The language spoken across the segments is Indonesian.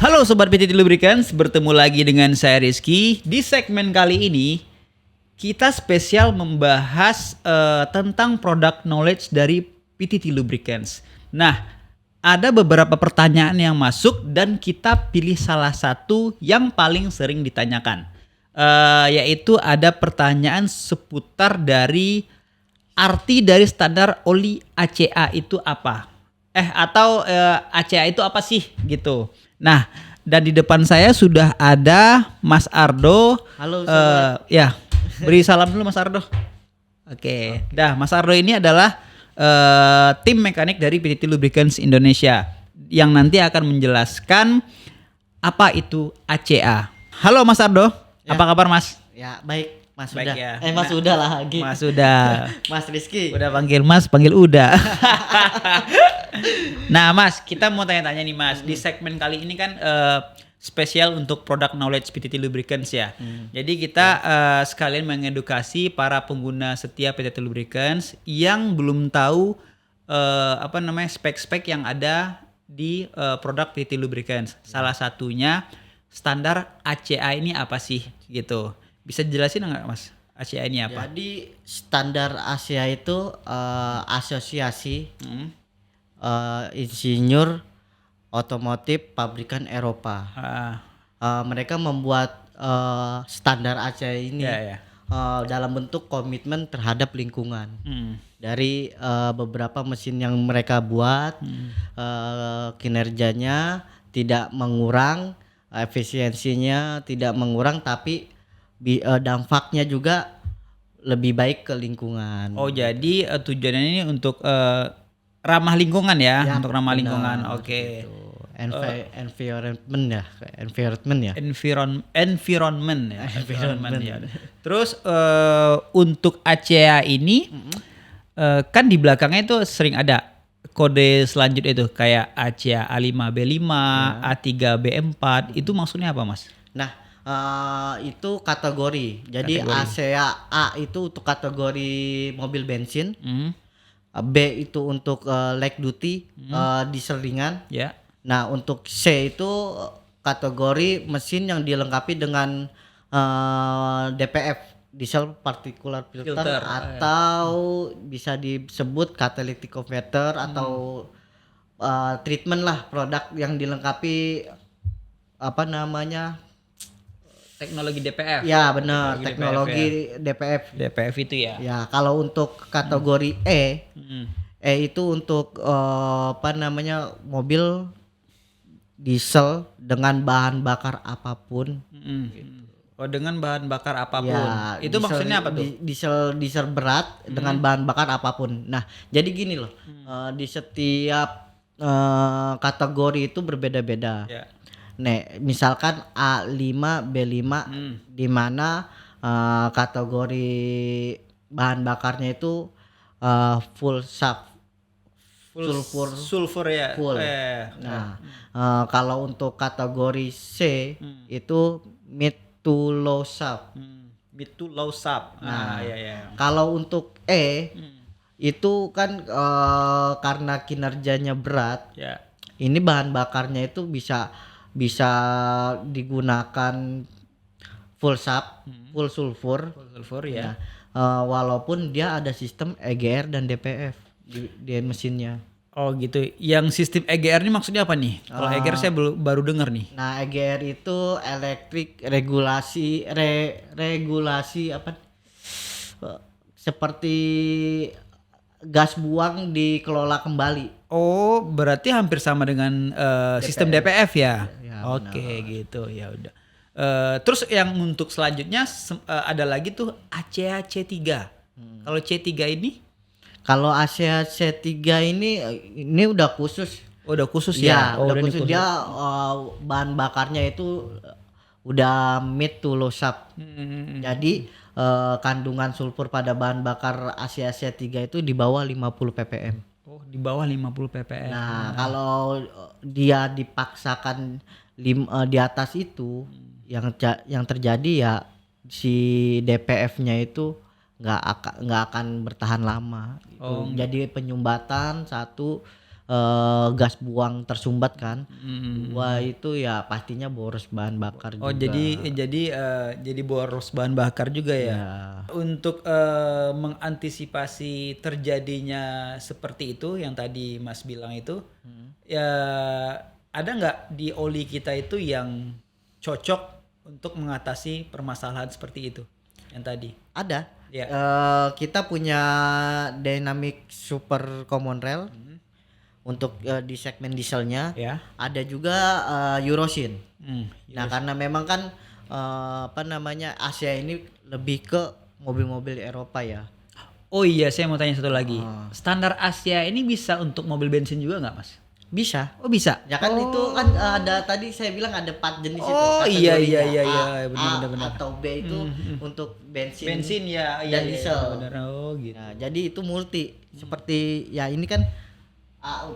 Halo Sobat PTT Lubricants, bertemu lagi dengan saya Rizky. Di segmen kali ini, kita spesial membahas tentang product knowledge dari PTT Lubricants. Nah, ada beberapa pertanyaan yang masuk dan kita pilih salah satu yang paling sering ditanyakan. Yaitu ada pertanyaan seputar dari arti dari standar oli ACA itu apa? Atau ACA itu apa sih gitu. Nah, dan di depan saya sudah ada Mas Ardo. Halo sobat. Ya, beri salam dulu Mas Ardo. Oke. Dah, Mas Ardo ini adalah tim mekanik dari PTT Lubricants Indonesia yang nanti akan menjelaskan apa itu ACA. Halo Mas Ardo, Ya. apa kabar Mas? Ya baik Mas Baik Uda. ya. Mas Uda lagi. Mas udah. Mas Rizky. Udah panggil Mas, panggil Uda. Nah Mas, kita mau tanya-tanya nih Mas. Di segmen kali ini kan spesial untuk product knowledge PTT Lubricants ya. Jadi kita sekalian mengedukasi para pengguna setia PTT Lubricants yang belum tahu spek-spek yang ada di produk PTT Lubricants. Salah satunya standar ACA ini apa sih gitu. Bisa dijelasin nggak Mas? ACA ini apa? Jadi standar ASEA itu asosiasi insinyur otomotif pabrikan Eropa. Mereka membuat standar ASEA ini Ya. dalam bentuk komitmen terhadap lingkungan. Dari beberapa mesin yang mereka buat, kinerjanya tidak mengurang, efisiensinya tidak mengurang, tapi dampaknya juga lebih baik ke lingkungan. Oh jadi tujuannya ini untuk ramah lingkungan ya, Ya, untuk ramah benar, lingkungan. Oke. gitu. Environment ya. Environment ya. Environment Environment. ya. Terus untuk ACA ini kan di belakangnya itu sering ada kode selanjutnya itu kayak ACA A5B5, A3B4. Itu maksudnya apa Mas? Nah, itu kategori. Jadi Kategori. ASEA A itu untuk kategori mobil bensin, B itu untuk light duty, diesel ringan. Ya. Nah, untuk C itu kategori mesin yang dilengkapi dengan DPF, diesel particular filter, atau bisa disebut catalytic converter atau treatment lah, produk yang dilengkapi Teknologi DPF. ya benar, teknologi DPF. DPF itu ya. Ya, kalau untuk kategori E itu untuk mobil diesel dengan bahan bakar apapun. Oh, dengan bahan bakar apapun. Ya, Itu diesel- maksudnya apa tuh? Diesel berat dengan bahan bakar apapun. Nah, jadi gini loh. Di setiap kategori itu berbeda-beda. Ya. Nih, misalkan A5B5 di mana kategori bahan bakarnya itu full Sulfur ya. full. Nah, kalau untuk kategori C itu mid to low sulf. Mid to low sulf. Ya. Kalau untuk E itu kan karena kinerjanya berat, Ya. ini bahan bakarnya itu bisa digunakan full sulfur. Sulfur ya. Walaupun dia ada sistem EGR dan DPF di mesinnya. Oh gitu. Yang sistem EGR ini maksudnya apa nih? Kalau EGR saya baru dengar nih. Nah, EGR itu elektrik regulasi apa? Seperti gas buang dikelola kembali. Oh, berarti hampir sama dengan sistem DPF ya? Ya, Oke, gitu. Ya udah. Terus yang untuk selanjutnya ada lagi tuh ACA C3. Kalau C3 ini? Kalau ASEA C3 ini udah khusus. Oh, udah khusus Ya, ya? Oh, udah ini khusus. Dia bahan bakarnya itu udah mid to low sulf. Jadi kandungan sulfur pada bahan bakar ASEA C3 itu di bawah 50 ppm. Oh, di bawah 50 ppm. Nah, kalau dia dipaksakan di atas itu, yang terjadi ya si DPF-nya itu nggak akan bertahan lama. Oh, Jadi penyumbatan satu, gas buang tersumbat kan. Dua itu ya pastinya boros bahan bakar Oh juga. jadi boros bahan bakar juga ya. Ya. Untuk mengantisipasi terjadinya seperti itu yang tadi Mas bilang itu, ya ada nggak di oli kita itu yang cocok untuk mengatasi permasalahan seperti itu yang tadi? Ada. Ya. Kita punya Dynamic Super Common Rail untuk di segmen dieselnya. Ya. Ada juga Eurosyn. Iya. Nah karena memang kan Asia ini lebih ke mobil-mobil Eropa ya. Oh iya, saya mau tanya satu lagi. Standar Asia ini bisa untuk mobil bensin juga nggak, Mas? Bisa. Oh bisa. Ya kan itu kan ada tadi saya bilang ada 4 jenis itu. Oh iya kategorinya. benar. A atau B itu untuk bensin. Bensin ya, dan diesel. Benar. Oh gitu. Nah, jadi itu multi. Seperti ya ini kan A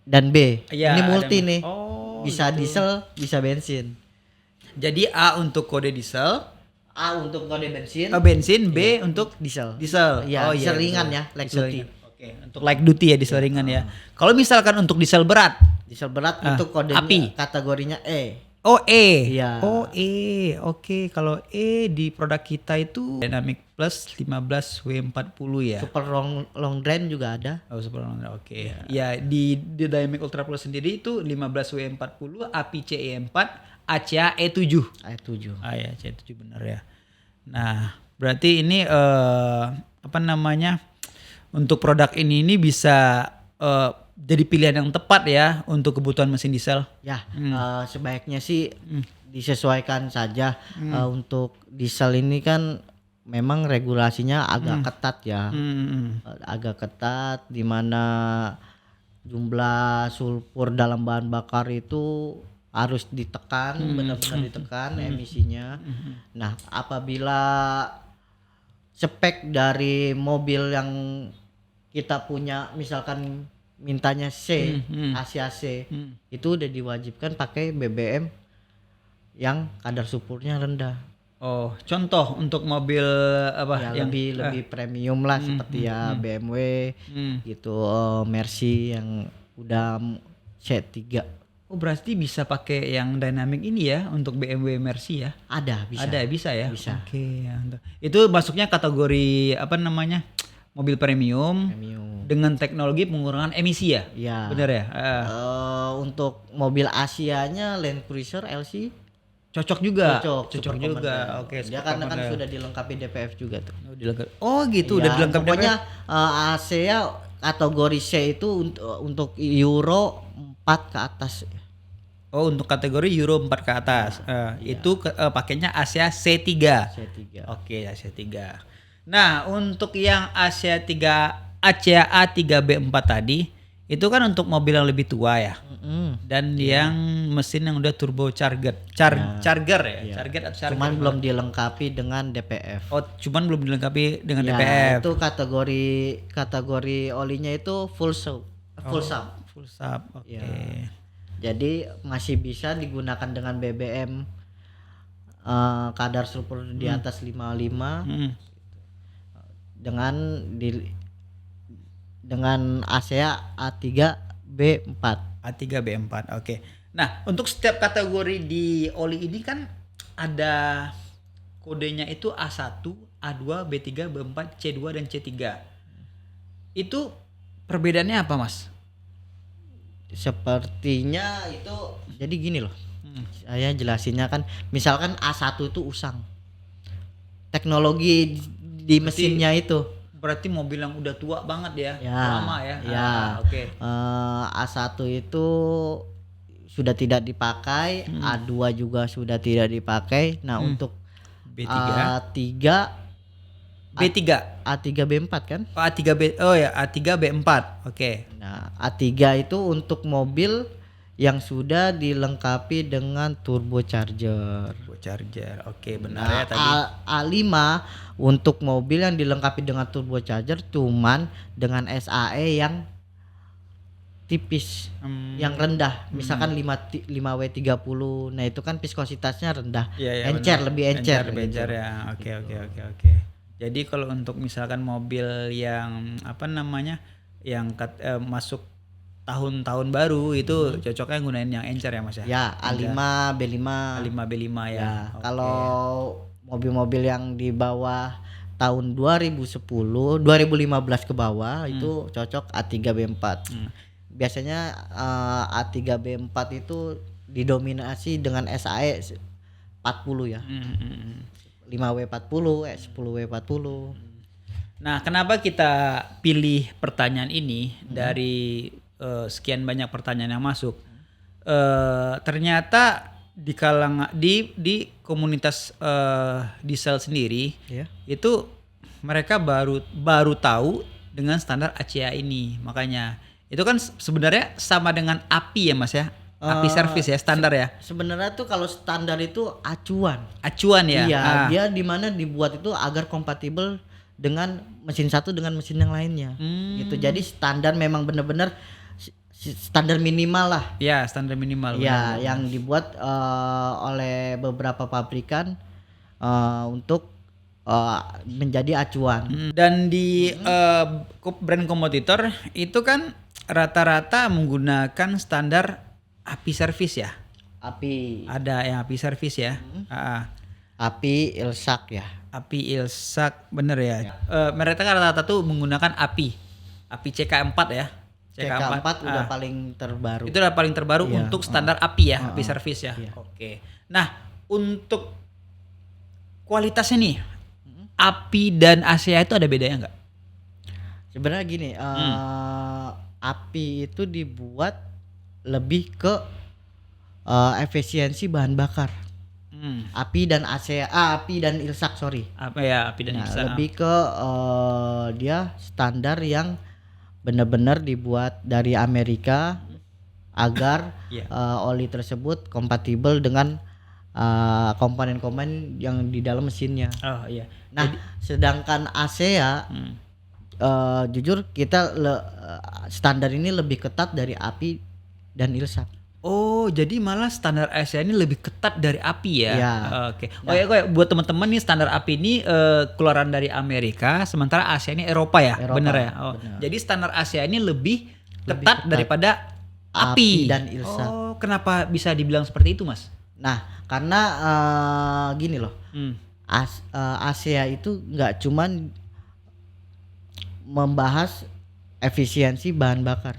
dan B. Iya, Ini multi ada- nih. Oh, Bisa gitu. diesel, bisa bensin. Jadi A untuk kode diesel, A untuk kode bensin, bensin, B untuk diesel. diesel. Iya, diesel ringan betul. ya, light Diesel duty. ringan. Oke, untuk light duty ya diesel ringan ya. Kalau misalkan untuk diesel berat, Diesel berat untuk kodenya api. kategorinya E. oh E. Iya. Oh E. Oke, kalau E di produk kita itu Dynamic Plus 15 W40 ya. Super long drain juga ada. Oh, super long. Oke. Ya, di Dynamic Ultra Plus sendiri itu 15 W40, API CE4, ACA E7. Ayat 7. Ah ya, C7 benar ya. Nah, berarti ini apa namanya? Untuk produk ini bisa jadi pilihan yang tepat ya untuk kebutuhan mesin diesel. Ya, sebaiknya sih disesuaikan saja. Untuk diesel ini kan memang regulasinya agak ketat ya. Agak ketat di mana jumlah sulfur dalam bahan bakar itu harus ditekan, benar-benar ditekan emisinya. Nah, apabila spek dari mobil yang kita punya misalkan mintanya C, AC, itu udah diwajibkan pakai BBM yang kadar sulfurnya rendah. Oh, contoh untuk mobil apa Ya yang lebih premium lah seperti ya BMW gitu, Mercy yang udah C3. Oh, berarti bisa pakai yang dynamic ini ya untuk BMW Mercy ya? Ada bisa. Ada bisa ya? Bisa. Oke, ya. Itu masuknya kategori apa namanya? Mobil premium Premium. dengan teknologi pengurangan emisi ya? Ya. Bener ya? Untuk mobil Asianya Land Cruiser LC Cocok juga. cocok Cocok super juga. common. Oke, Dia super karena kan common. sudah dilengkapi DPF juga tuh. Oh, dilengkapi. Oh, gitu udah Ya, dilengkapi. pokoknya AC-nya kategori C itu untuk Euro 4 ke atas. Oh, untuk kategori Euro 4 ke atas. Itu pakainya Asia C3. C3. Oke, Asia 3. Nah, untuk yang Asia 3 ACA A3B4 tadi, itu kan untuk mobil yang lebih tua ya. Dan yang mesin yang udah turbo charger. Charger ya? Charger atau charger? Cuman belum dilengkapi dengan DPF. Oh, cuman belum dilengkapi dengan Ya, DPF. itu kategori olinya itu full sub. Full sub. Full sub. Oke. Ya. Jadi masih bisa digunakan dengan BBM kadar sulfur di atas 55 dengan ASEA A3B4. A3B4. Oke. Nah, untuk setiap kategori di oli ini kan ada kodenya itu A1, A2, B3, B4, C2 dan C3. Itu perbedaannya apa, Mas? Sepertinya itu jadi gini loh. Saya jelasinnya kan misalkan A1 itu usang. Teknologi di mesinnya itu. Berarti mobil yang udah tua banget ya, Ya, lama ya. ya. Oke. A1 itu sudah tidak dipakai, A2 juga sudah tidak dipakai. Nah, untuk B3, A3 B3, A3B4 kan? oh, A3B, oh ya A3B4. Oke. Nah, A3 itu untuk mobil yang sudah dilengkapi dengan turbocharger. Charger. Oke, benar Nah, ya tadi. A5 untuk mobil yang dilengkapi dengan turbocharger cuman dengan SAE yang tipis, yang rendah. Misalkan 5W30. Nah, itu kan viskositasnya rendah. Iya, encer, benar. lebih encer. Lebih gitu. encer ya. Oke. Jadi kalau untuk misalkan mobil yang apa namanya yang masuk tahun-tahun baru itu cocoknya gunain yang encer ya Mas ya. Ya, A5, B5. A5 B5 ya. Ya, Oke. kalau mobil-mobil yang di bawah tahun 2010, 2015 ke bawah itu cocok A3 B4. Biasanya A3 B4 itu didominasi dengan SAE 40 ya. 5W40, 10W40. Nah, kenapa kita pilih pertanyaan ini dari sekian banyak pertanyaan yang masuk? Ternyata di kalangan di komunitas diesel sendiri Ya. itu mereka baru tahu dengan standar ACA ini. Makanya itu kan sebenarnya sama dengan API ya Mas ya. API service ya, standar ya. Sebenarnya tuh kalau standar itu acuan. Acuan ya. Iya, Ah. dia di mana dibuat itu agar kompatibel dengan mesin satu dengan mesin yang lainnya. Gitu. Jadi standar memang benar-benar standar minimal lah. Ya, standar minimal. Ya, yang dibuat oleh beberapa pabrikan untuk menjadi acuan. Dan di brand kompetitor itu kan rata-rata menggunakan standar API service ya. API, Ada yang API service ya. API Ilsak ya. API Ilsak bener ya. Mereka kan rata-rata tuh menggunakan API CK4 ya. CK4 udah paling terbaru. Itu udah paling terbaru Iya, untuk standar API ya, API service ya. Iya. Oke. Nah, untuk kualitasnya nih, API dan ACA itu ada bedanya nggak? Sebenarnya gini, API itu dibuat lebih ke efisiensi bahan bakar. API dan API dan Ilsak sorry. Apa ya API dan Nah, Ilsak? lebih ke dia standar yang benar-benar dibuat dari Amerika agar Iya. oli tersebut kompatibel dengan komponen-komponen yang di dalam mesinnya. Oh iya. Nah, sedangkan ASEA jujur kita standar ini lebih ketat dari API dan Ilsak. Oh, jadi malah standar ASEA ini lebih ketat dari API ya? Iya. Oke. Oh ya, buat teman-teman nih standar API ini keluaran dari Amerika, sementara ASEA ini Eropa ya, Eropa, bener ya? Oh, bener. jadi standar ASEA ini lebih ketat daripada API. API dan Ilsak. Oh, kenapa bisa dibilang seperti itu, Mas? Nah, karena gini loh, ASEA itu nggak cuman membahas efisiensi bahan bakar,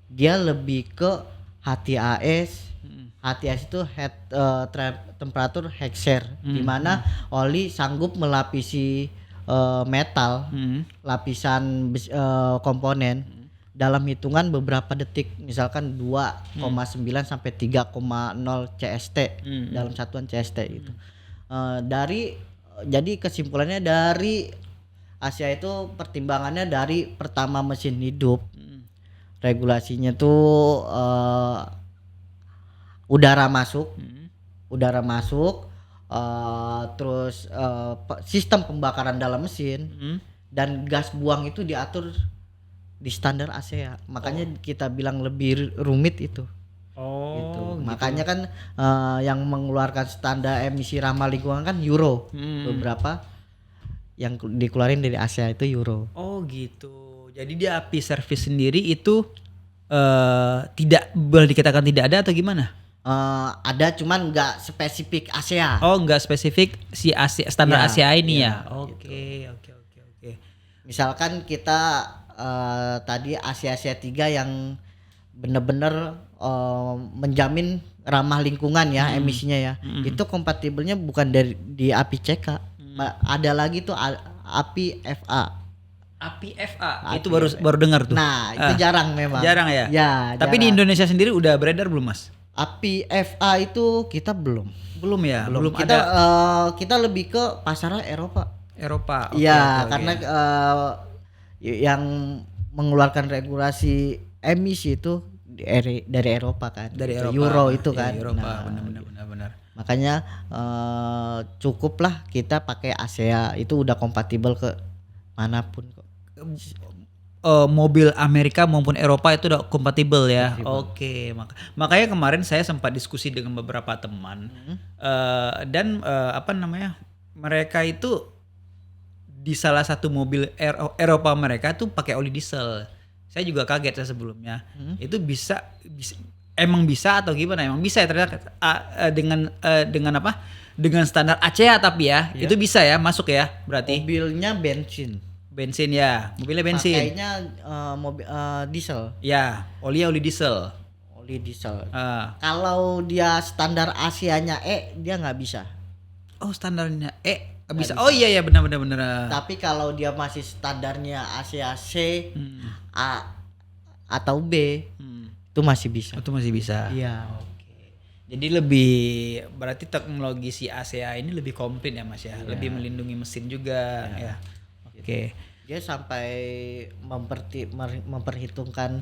dia lebih ke HTAS. HTAS itu temperatur Hexer, di mana oli sanggup melapisi metal, lapisan komponen dalam hitungan beberapa detik, misalkan 2,9 sampai 3,0 CST dalam satuan CST itu. Jadi kesimpulannya dari ASEA itu pertimbangannya dari pertama mesin hidup, regulasinya tuh udara masuk, terus sistem pembakaran dalam mesin dan gas buang itu diatur di standar ASEA. Makanya kita bilang lebih rumit itu. Oh, Gitu. Makanya kan yang mengeluarkan standar emisi ramah lingkungan kan Euro. Beberapa yang dikeluarin dari ASEA itu Euro. Oh gitu. Jadi dia API service sendiri itu tidak boleh dikatakan tidak ada atau gimana? Ada cuman nggak spesifik ASEA. Oh, nggak spesifik si standar Ya, ASEA ini ya, ya. Oke. Misalkan kita tadi ASEA 3 yang benar-benar menjamin ramah lingkungan ya emisinya ya. Itu kompatibelnya bukan di API CK. Ada lagi tuh API FA. API FA API itu baru dengar tuh. Nah, itu jarang memang. Jarang ya? Ya, Tapi di jarang. Indonesia sendiri udah beredar belum, Mas? API FA itu kita belum. Belum ya? Belum kita ada kita lebih ke pasarnya Eropa. Eropa. Oke, Iya, oke. karena yang mengeluarkan regulasi emisi itu dari Eropa kan. Dari Gitu. Eropa. Euro itu Iya, kan. Eropa, Nah, benar. makanya cukuplah kita pakai ASEA, itu udah kompatibel ke manapun kok. Mobil Amerika maupun Eropa itu udah kompatibel ya. Oke, makanya kemarin saya sempat diskusi dengan beberapa teman dan mereka itu di salah satu mobil Eropa mereka tuh pakai oli diesel. Saya juga kaget saya sebelumnya. Itu emang bisa atau gimana? Emang bisa ya ternyata dengan apa? Dengan standar ACA tapi ya, itu bisa ya masuk ya berarti. Mobilnya bensin. Bensin ya, mobilnya bensin. Pakainya mobil diesel. Ya, oli diesel. Oli diesel. Kalau dia standar Asia-nya dia nggak bisa. Oh, standarnya nggak bisa. Oh iya benar. Tapi kalau dia masih standarnya Asia C, A atau B, itu masih bisa. Itu masih bisa. Iya. Jadi berarti teknologi si ACA ini lebih komplit ya Mas ya, lebih melindungi mesin juga ya. Oke. Dia sampai memperhitungkan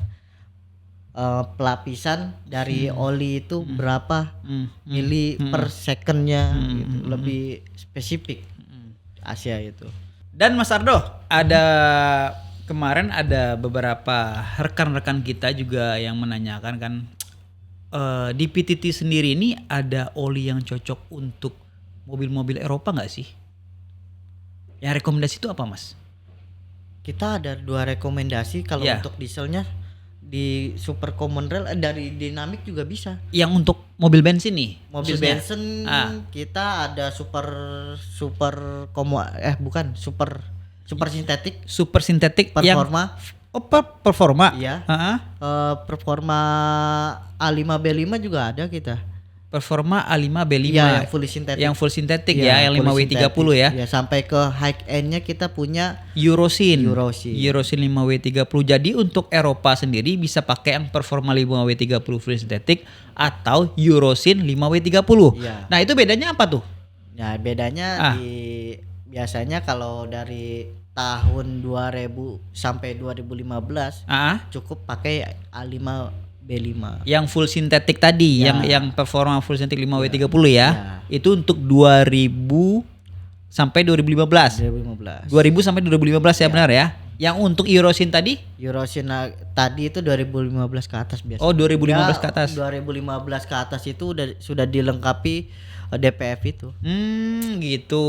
pelapisan dari oli itu berapa mili per secondnya, gitu. Lebih spesifik Asia itu. Dan Mas Ardo, kemarin ada beberapa rekan-rekan kita juga yang menanyakan kan, di PTT sendiri ini ada oli yang cocok untuk mobil-mobil Eropa nggak sih? Yang rekomendasi itu apa Mas? Kita ada 2 rekomendasi kalau untuk dieselnya di Super Common Rail, dari Dynamic juga bisa. Yang untuk mobil bensin nih? Mobil bensin kita ada super sintetik. Super sintetik performa. Performa. Iya. Performa A5B5 juga ada kita. Performa A5B5 ya, fully sintetik. Yang full sintetik ya, yang 5W30 ya. Ya, sampai ke high end-nya kita punya Eurosin 5W30. Jadi untuk Eropa sendiri bisa pakai yang Performa 5W30 full sintetik atau Eurosin 5W30. Ya. Nah, itu bedanya apa tuh? Ya, bedanya biasanya kalau dari tahun 2000 sampai 2015 cukup pakai A5B5 yang full sintetik tadi, yang performa full sintetik 5W30 ya. Itu untuk 2000 sampai 2015. 2000 sampai 2015 ya, benar ya. Yang untuk Eurosin tadi? Eurosin tadi itu 2015 ke atas biasa. Oh, 2015 ke atas. 2015 ke atas itu sudah dilengkapi DPF itu. Gitu.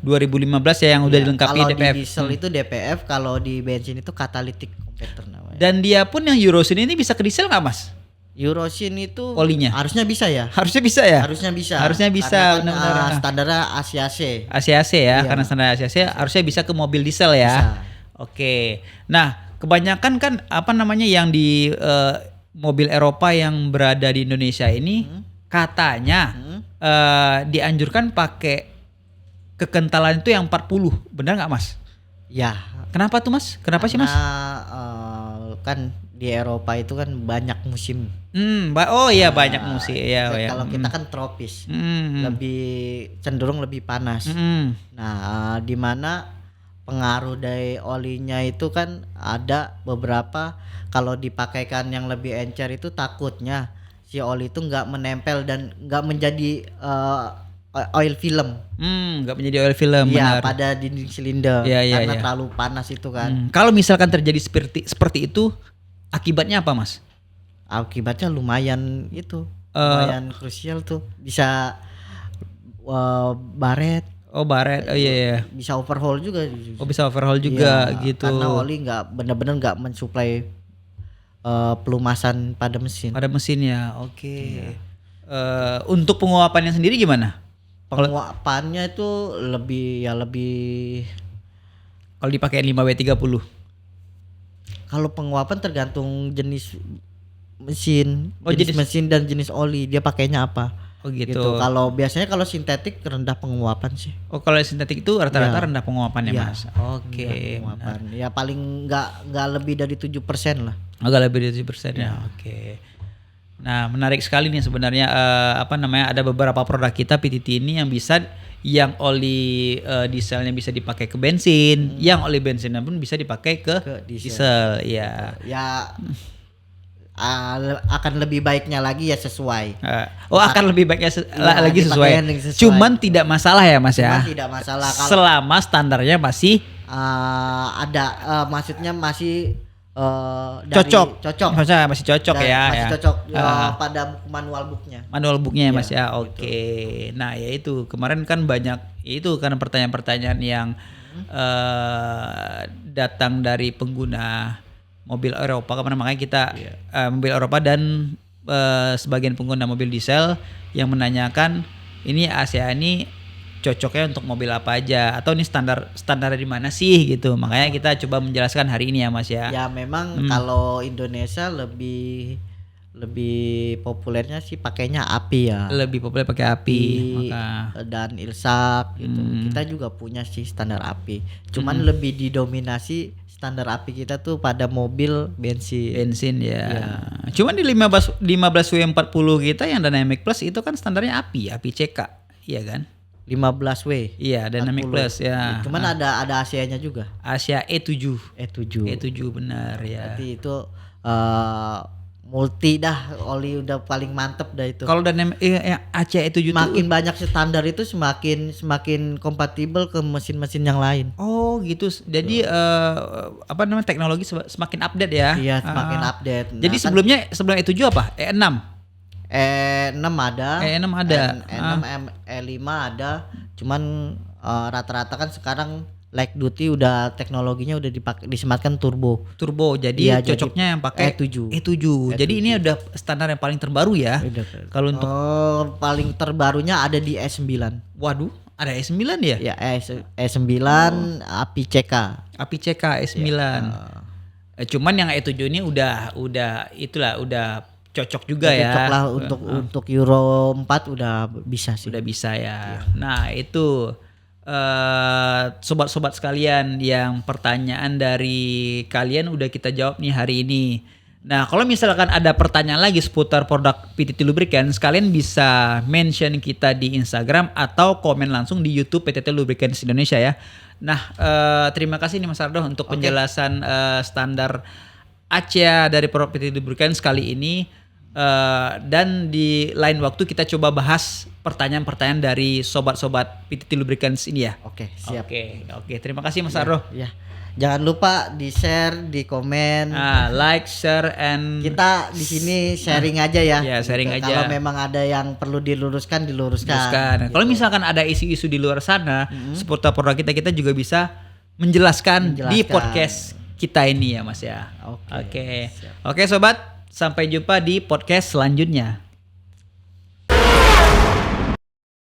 2015 ya yang udah dilengkapi DPF. Kalau di diesel itu DPF, kalau di bensin itu catalytic converter namanya. Dan dia pun yang Eurosin ini bisa ke diesel nggak Mas? Eurosin itu olinya harusnya bisa ya. Harusnya bisa ya. Harusnya bisa. Benar-benar. Standarnya ACAC. ACAC ya, karena standar ACAC harusnya bisa ke mobil diesel ya. Bisa. Oke. Nah, kebanyakan kan yang di mobil Eropa yang berada di Indonesia ini katanya dianjurkan pakai kekentalan itu yang 40. Benar nggak Mas? Ya. Kenapa tuh Mas? Kenapa sih Mas? Kan di Eropa itu kan banyak musim. Banyak musim. Kalau kita kan tropis, lebih cenderung lebih panas. Nah, di mana pengaruh dari olinya itu kan ada beberapa, kalau dipakaikan yang lebih encer itu takutnya si oli itu nggak menempel dan nggak menjadi oil film. Nggak menjadi oil film, benar. Pada dinding silinder karena terlalu panas itu kan. Kalau misalkan terjadi seperti itu, akibatnya apa Mas? Akibatnya lumayan krusial tuh, bisa baret. Baret. Iya. Bisa overhaul juga. Bisa overhaul juga gitu. Karena oli benar-benar nggak mensuplai pelumasan pada mesin. Pada mesinnya, oke. Untuk penguapannya sendiri gimana? Penguapannya itu lebih kalau dipakai 5W30. Kalau penguapan tergantung jenis mesin, jenis mesin dan jenis oli, dia pakainya apa. Oh gitu. Kalau biasanya kalau sintetik rendah penguapan sih. Oh, kalau sintetik itu rata-rata rendah penguapannya Mas. Oke. Ya paling nggak lebih dari 7% lah. Agak lebih dari 7% ya. Oke. Nah, menarik sekali nih sebenarnya ada beberapa produk kita PTT ini yang oli dieselnya bisa dipakai ke bensin, yang oli bensinnya pun bisa dipakai ke diesel. Ya. Akan lebih baiknya lagi ya sesuai. Akan lebih baiknya lagi sesuai. Cuman tidak masalah ya Mas ya. Tidak masalah kalau selama standarnya masih maksudnya masih cocok. Masih cocok ya. Masih cocok pada manual booknya. Manual booknya ya Mas ya. Oke. Gitu. Nah, ya itu kemarin kan banyak itu karena pertanyaan-pertanyaan yang datang dari pengguna mobil Eropa, karena makanya kita mobil Eropa dan sebagian pengguna mobil diesel yang menanyakan ini ACA ini cocoknya untuk mobil apa aja atau ini standar di mana sih gitu. Makanya kita coba menjelaskan hari ini ya Mas ya. Ya memang kalau Indonesia lebih populernya sih pakainya API ya. Lebih populer pakai API dan Ilsak gitu. Kita juga punya sih standar API. Cuman lebih didominasi standar API kita tuh pada mobil bensin ya. Cuman di 15W40 kita yang Dynamic Plus itu kan standarnya API CK, iya kan? 15W. Iya, Dynamic 40. Plus ya. Cuman ada ASEA-nya juga. ASEA E7. E7 benar ya. Berarti itu multi dah, oli udah paling mantep dah itu. Kalau Dynamic ASEA E7 makin banyak standar itu semakin kompatibel ke mesin-mesin yang lain. Oh gitu. Jadi teknologi semakin update ya. Iya, semakin update. Jadi sebelum E7 apa? E6. E6 ada. E6 ada. E6 E5 ada. Cuman rata-rata kan sekarang light duty udah teknologinya udah disematkan turbo. Jadi cocoknya yang pakai E7. Jadi ini udah standar yang paling terbaru ya. Kalau untuk paling terbarunya ada di E9. Waduh, ada E9 ya? Ya, E9 API CK. API CK E9. Cuman yang E7 ini udah cocok juga ya. Cocok lah untuk Euro 4 udah bisa sih. Udah bisa ya. Nah, itu sobat-sobat sekalian yang pertanyaan dari kalian udah kita jawab nih hari ini. Nah, kalau misalkan ada pertanyaan lagi seputar produk PTT Lubricants, kalian bisa mention kita di Instagram atau komen langsung di YouTube PTT Lubricants Indonesia ya. Nah, terima kasih nih Mas Ardo untuk penjelasan standar ACEA dari produk PTT Lubricants kali ini. Dan di lain waktu kita coba bahas pertanyaan-pertanyaan dari sobat-sobat PTT Lubricants ini ya. Oke, siap. Oke, terima kasih Mas Ardo. Ya. Jangan lupa di share, di komen, like, share, and kita di sini sharing aja ya. Ya, sharing aja. Kalau memang ada yang perlu diluruskan. Kalau misalkan ada isu-isu di luar sana seputar produk kita juga bisa menjelaskan di podcast kita ini ya Mas ya. Oke, sobat. Sampai jumpa di podcast selanjutnya.